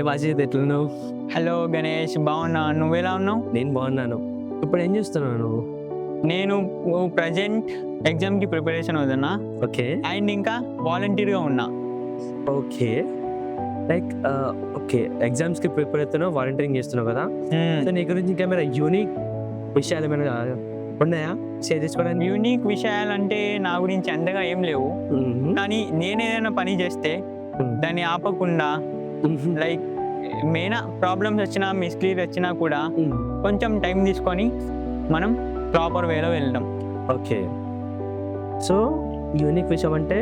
Hi Wajid, ఎట్లున్నావు? Hello Ganesh, బాగున్నా. నువ్వెలా ఉన్నావు? నేను బాగున్నాను. ఇప్పుడు ఏం చేస్తున్నావు నువ్వు? నేను ప్రజెంట్ ఎగ్జామ్కి ప్రిపరేషన్ అవుతున్నా ఓకే అండ్ ఇంకా వాలంటీర్గా ఉన్నా. ఓకే లైక్ ఓకే, ఎగ్జామ్స్కి ప్రిపేర్ అవుతున్నావు, వాలంటీరింగ్ చేస్తున్నావు కదా. సో నీ గురించి ఇంకేమైనా యూనిక్ విషయాలు ఏమైనా ఉన్నాయా షేర్ చేసుకోవడానికి? యూనిక్ విషయాలంటే నా గురించి అంతగా ఏం లేవు, కానీ నేను ఏదైనా పని చేస్తే దాన్ని ఆపకుండా లైక్ మెయిన్ ప్రాబ్లమ్స్ వచ్చినా మిస్క్లియర్ వచ్చినా కూడా కొంచెం టైం తీసుకొని మనం ప్రాపర్ వేలో వెళ్ళడం. ఓకే, సో యూనిక్ విషయం అంటే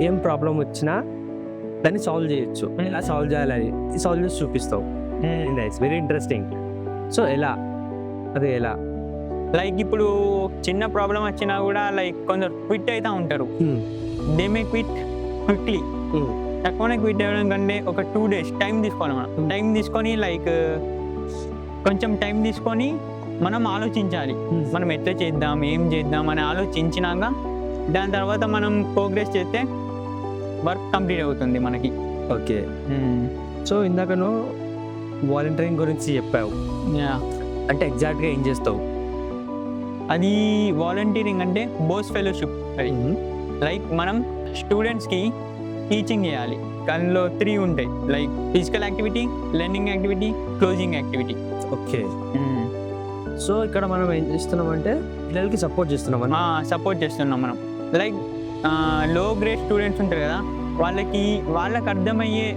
ఏం ప్రాబ్లం వచ్చినా దాన్ని సాల్వ్ చేయొచ్చు. ఎలా సాల్వ్ చేయాలి సాల్వ్ చేసి చూపిస్తావు. Nice, very interesting. సో ఎలా, అదే ఎలా? లైక్ ఇప్పుడు చిన్న ప్రాబ్లం వచ్చినా కూడా లైక్ కొందరు క్విట్ అవుతూ ఉంటారు. They may quit quickly. తక్కువనే క్విట్ అవ్వడం కంటే ఒక 2 days టైం తీసుకోవాలి. మనం టైం తీసుకొని లైక్ కొంచెం టైం తీసుకొని మనం ఆలోచించాలి. మనం ఎట్లా చేద్దాం, ఏం చేద్దాం అని ఆలోచించినాక దాని తర్వాత మనం ప్రోగ్రెస్ చేస్తే వర్క్ కంప్లీట్ అవుతుంది మనకి. ఓకే, సో ఇందాక నువ్వు వాలంటీరింగ్ గురించి చెప్పావు, అంటే ఎగ్జాక్ట్గా ఏం చేస్తావు? అది వాలంటీరింగ్ అంటే బోస్ ఫెలోషిప్. అది లైక్ మనం స్టూడెంట్స్కి టీచింగ్ చేయాలి. దానిలో 3 ఉంటాయి, like physical activity, learning activity, closing activity. Okay, so ఇక్కడ మనం ఏం చేస్తున్నామంటే పిల్లలకి సపోర్ట్ చేస్తున్నాం. సపోర్ట్ చేస్తున్నాం మనం. లైక్ లో గ్రేడ్ స్టూడెంట్స్ ఉంటారు కదా, వాళ్ళకి అర్థమయ్యే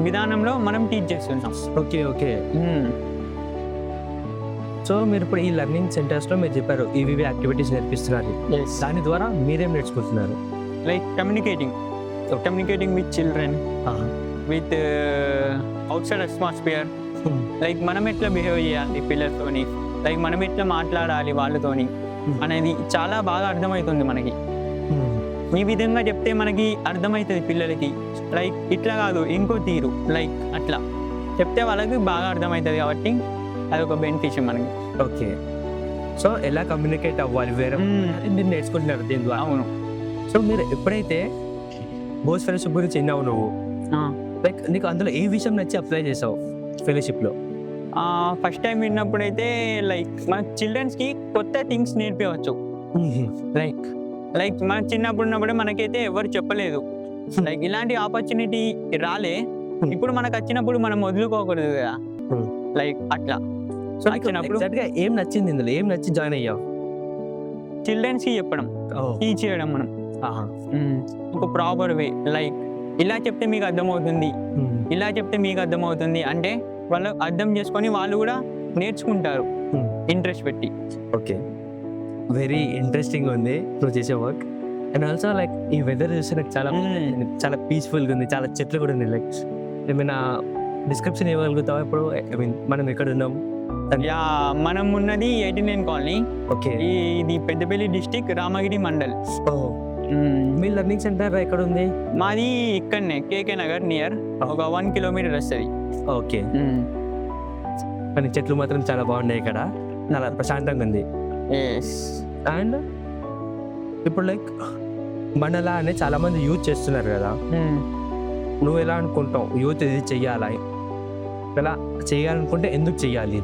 విధానంలో మనం టీచ్ చేస్తున్నాం. ఓకే ఓకే, సో మీరు ఇప్పుడు ఈ లెర్నింగ్ సెంటర్స్లో మీరు చెప్పారు ఇవి యాక్టివిటీస్ నేర్పిస్తున్నారు. దాని ద్వారా మీరేం నేర్చుకుంటున్నారు? Like communicating with children, with outside atmosphere. Like మనం ఎట్లా బిహేవ్ చేయాలి పిల్లలతోని, లైక్ మనం ఎట్లా మాట్లాడాలి వాళ్ళతోని అనేది చాలా బాగా అర్థమవుతుంది మనకి. ఈ విధంగా చెప్తే మనకి అర్థమవుతుంది పిల్లలకి. లైక్ ఇట్లా కాదు, ఇంకో తీరు, లైక్ అట్లా చెప్తే వాళ్ళకి బాగా అర్థమవుతుంది. కాబట్టి అదొక బెనిఫిషియం మనకి. ఓకే, సో ఎలా కమ్యూనికేట్ అవ్వాలి వేరే మీరు నేర్చుకుంటున్నారు దీని ద్వారా. అవును. సో మీరు ఎప్పుడైతే బోస్ ఫెలోషిప్ గురించి విన్నావు నువ్వు, లైక్ నీకు అందులో ఏ విషయం నచ్చి అప్లై చేసావు ఫెలోషిప్లో? ఫస్ట్ టైం విన్నప్పుడైతే లైక్ మన చిల్డ్రన్స్కి కొత్త థింగ్స్ నేర్పించవచ్చు. లైక్ మన చిన్నప్పుడు ఉన్నప్పుడే మనకైతే ఎవరు చెప్పలేదు. లైక్ ఇలాంటి ఆపర్చునిటీ రాలే, ఇప్పుడు మనకు వచ్చినప్పుడు మనం వదులుకోకూడదు కదా. లైక్ అట్లా సో ఎగ్జాక్ట్గా ఏం నచ్చింది ఇందులో, ఏం నచ్చి జాయిన్ అయ్యావు? చిల్డ్రన్స్కి చెప్పడం, టీచ్ చేయడం. మనం ఒక ప్రాపర్ వే, లైక్ ఇలా చెప్తే మీకు అర్థమవుతుంది, ఇలా చెప్తే మీకు అర్థమవుతుంది అంటే వాళ్ళు అర్థం చేసుకొని వాళ్ళు కూడా నేర్చుకుంటారు ఇంట్రెస్ట్ పెట్టి. ఓకే, వెరీ ఇంట్రెస్టింగ్ ఉంది నువ్వు చేసే వర్క్. అండ్ ఆల్సో లైక్ ఈ వెదర్ చూస్తే నాకు చాలా పీస్ఫుల్గా ఉంది, చాలా చెట్లు కూడా ఉంది. లైక్ ఏమైనా డిస్క్రిప్షన్ ఇవ్వగలుగుతావా? ఇప్పుడు ఐ మీన్ మనం ఎక్కడ ఉన్నాం? మనం ఉన్నది 89 కాలనీ. ఓకే, ఇది పెద్దపల్లి డిస్టిక్, రామగిరి మండల్. మీ లెర్నింగ్ సెంటర్ ఎక్కడ ఉంది? మాది ఇక్కడనే కేకే నగర్ నియర్, ఒక 1 kilometer వస్తుంది. ఓకే, కానీ చెట్లు మాత్రం చాలా బాగున్నాయి ఇక్కడ, చాలా ప్రశాంతంగా ఉంది. అండ్ ఇప్పుడు లైక్ మనలా అనే చాలా మంది యూజ్ చేస్తున్నారు కదా, నువ్వు ఎలా అనుకుంటావు యూత్ ఇది చెయ్యాలా? ఎలా చేయాలనుకుంటే ఎందుకు చెయ్యాలి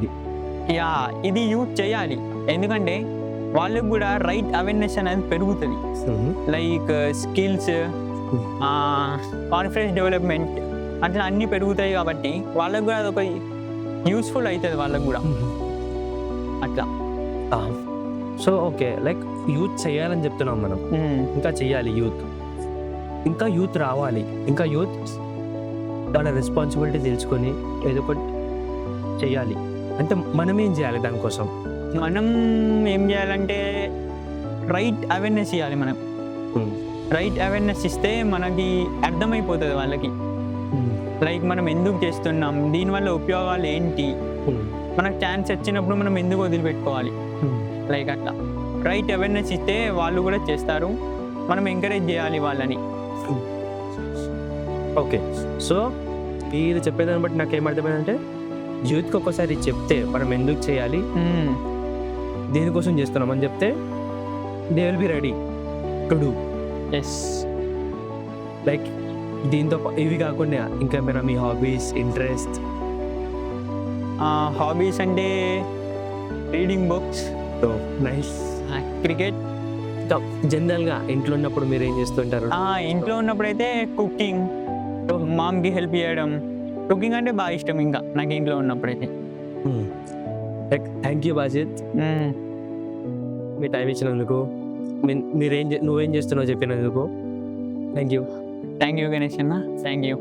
ఇది యూత్ చేయాలి? ఎందుకంటే వాళ్ళకి కూడా రైట్ అవేర్నెస్ అనేది పెరుగుతుంది. లైక్ స్కిల్స్, కాన్ఫిడెన్స్ డెవలప్మెంట్ అట్లా అన్నీ పెరుగుతాయి. కాబట్టి వాళ్ళకి కూడా అదొక యూస్ఫుల్ అవుతుంది వాళ్ళకి కూడా అట్లా. సో ఓకే, లైక్ యూత్ చేయాలని చెప్తున్నాం మనం, ఇంకా చెయ్యాలి ఇంకా యూత్ రావాలి, ఇంకా యూత్ వాళ్ళ రెస్పాన్సిబిలిటీ తెలుసుకొని ఏదో ఒకటి చెయ్యాలి అంటే మనం ఏం చేయాలి? దానికోసం మనం ఏం చేయాలంటే రైట్ అవేర్నెస్ ఇవ్వాలి. మనం రైట్ అవేర్నెస్ ఇస్తే మనకి అర్థమైపోతుంది వాళ్ళకి. లైక్ మనం ఎందుకు చేస్తున్నాం, దీనివల్ల ఉపయోగాలు ఏంటి, మనకు ఛాన్స్ వచ్చినప్పుడు మనం ఎందుకు వదిలిపెట్టుకోవాలి. లైక్ అట్లా రైట్ అవేర్నెస్ ఇస్తే వాళ్ళు కూడా చేస్తారు, మనం ఎంకరేజ్ చేయాలి వాళ్ళని. ఓకే, సో మీరు చెప్పేదాన్ని బట్టి నాకు ఏమర్థమైందంటే యూత్కి ఒక్కసారి చెప్తే మనం ఎందుకు చేయాలి, దేనికోసం చేస్తున్నాం అని చెప్తే they will be ready to do. Yes, like ఇవి కాకుండా ఇంకా ఏమైనా మీ హాబీస్, ఇంట్రెస్ట్? హాబీస్ అంటే రీడింగ్ బుక్స్, నైస్. క్రికెట్. జనరల్గా ఇంట్లో ఉన్నప్పుడు మీరు ఏం చేస్తుంటారు? ఇంట్లో ఉన్నప్పుడు అయితే కుకింగ్, మామ్కి హెల్ప్ చేయడం. కుకింగ్ అంటే బాగా ఇష్టం ఇంకా నాకు ఇంట్లో ఉన్నప్పుడైతే. థ్యాంక్ యూ బాజిత్, మీ టైం ఇచ్చినందుకు, నువ్వేం చేస్తున్నావు చెప్పినందుకు. థ్యాంక్ యూ గణేష్ అన్న, థ్యాంక్ యూ.